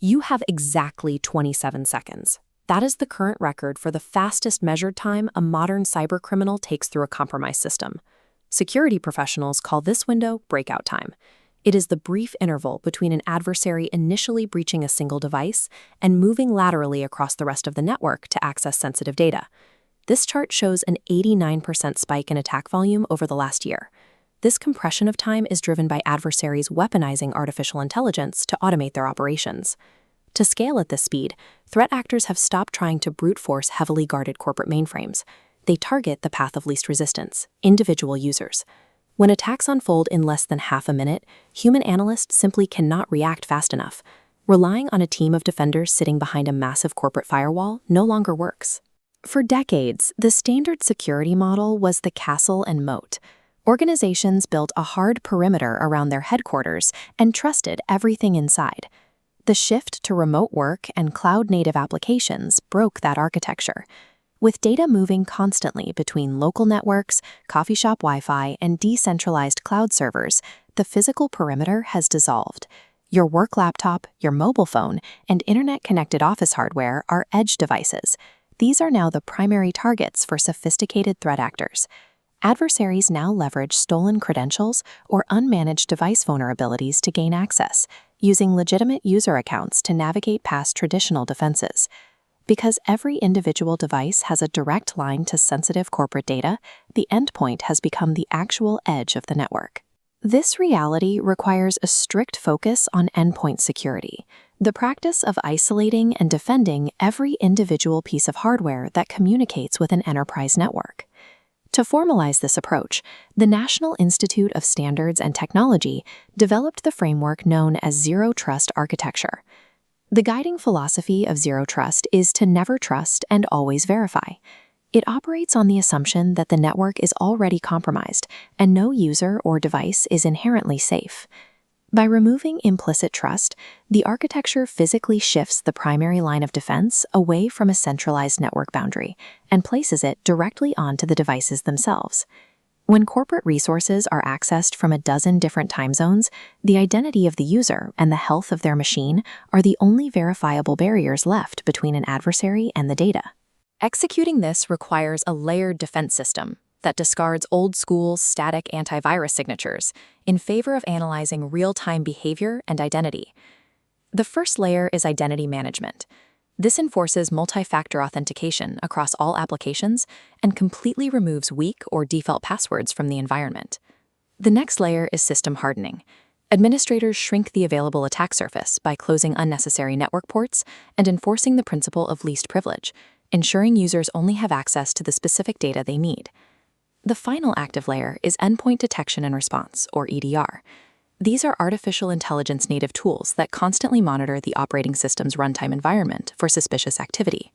You have exactly 27 seconds. That is the current record for the fastest measured time a modern cybercriminal takes through a compromised system. Security professionals call this window breakout time. It is the brief interval between an adversary initially breaching a single device and moving laterally across the rest of the network to access sensitive data. This chart shows an 89% spike in attack volume over the last year. This compression of time is driven by adversaries weaponizing artificial intelligence to automate their operations. To scale at this speed, threat actors have stopped trying to brute force heavily guarded corporate mainframes. They target the path of least resistance, individual users. When attacks unfold in less than half a minute, human analysts simply cannot react fast enough. Relying on a team of defenders sitting behind a massive corporate firewall no longer works. For decades, the standard security model was the castle and moat. Organizations built a hard perimeter around their headquarters and trusted everything inside. The shift to remote work and cloud-native applications broke that architecture. With data moving constantly between local networks, coffee shop Wi-Fi, and decentralized cloud servers, the physical perimeter has dissolved. Your work laptop, your mobile phone, and internet-connected office hardware are edge devices. These are now the primary targets for sophisticated threat actors. Adversaries now leverage stolen credentials or unmanaged device vulnerabilities to gain access, using legitimate user accounts to navigate past traditional defenses. Because every individual device has a direct line to sensitive corporate data, the endpoint has become the actual edge of the network. This reality requires a strict focus on endpoint security, the practice of isolating and defending every individual piece of hardware that communicates with an enterprise network. To formalize this approach, the National Institute of Standards and Technology developed the framework known as Zero Trust Architecture. The guiding philosophy of Zero Trust is to never trust and always verify. It operates on the assumption that the network is already compromised and no user or device is inherently safe. By removing implicit trust, the architecture physically shifts the primary line of defense away from a centralized network boundary and places it directly onto the devices themselves. When corporate resources are accessed from a dozen different time zones, the identity of the user and the health of their machine are the only verifiable barriers left between an adversary and the data. Executing this requires a layered defense system that discards old-school static antivirus signatures in favor of analyzing real-time behavior and identity. The first layer is identity management. This enforces multi-factor authentication across all applications and completely removes weak or default passwords from the environment. The next layer is system hardening. Administrators shrink the available attack surface by closing unnecessary network ports and enforcing the principle of least privilege, ensuring users only have access to the specific data they need. The final active layer is endpoint detection and response, or EDR. These are artificial intelligence native tools that constantly monitor the operating system's runtime environment for suspicious activity.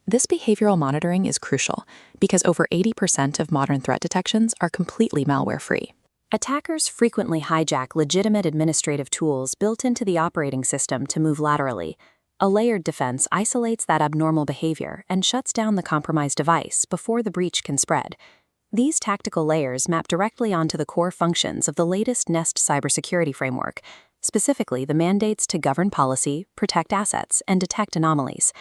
This behavioral monitoring is crucial because over 80% of modern threat detections are completely malware-free. Attackers frequently hijack legitimate administrative tools built into the operating system to move laterally. A layered defense isolates that abnormal behavior and shuts down the compromised device before the breach can spread. These tactical layers map directly onto the core functions of the latest NEST cybersecurity framework, specifically the mandates to govern policy, protect assets, and detect anomalies.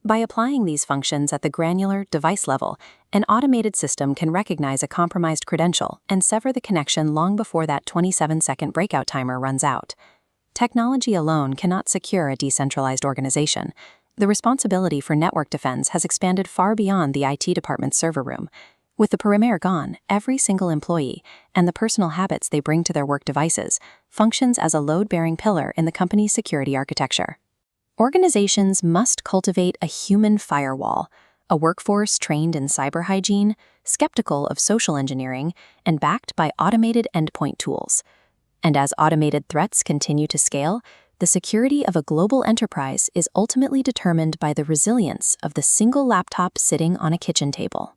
By applying these functions at the granular device level, an automated system can recognize a compromised credential and sever the connection long before that 27-second breakout timer runs out. Technology alone cannot secure a decentralized organization. The responsibility for network defense has expanded far beyond the IT department's server room. With the perimeter gone, every single employee and the personal habits they bring to their work devices functions as a load-bearing pillar in the company's security architecture. Organizations must cultivate a human firewall, a workforce trained in cyber hygiene, skeptical of social engineering, and backed by automated endpoint tools. And as automated threats continue to scale, the security of a global enterprise is ultimately determined by the resilience of the single laptop sitting on a kitchen table.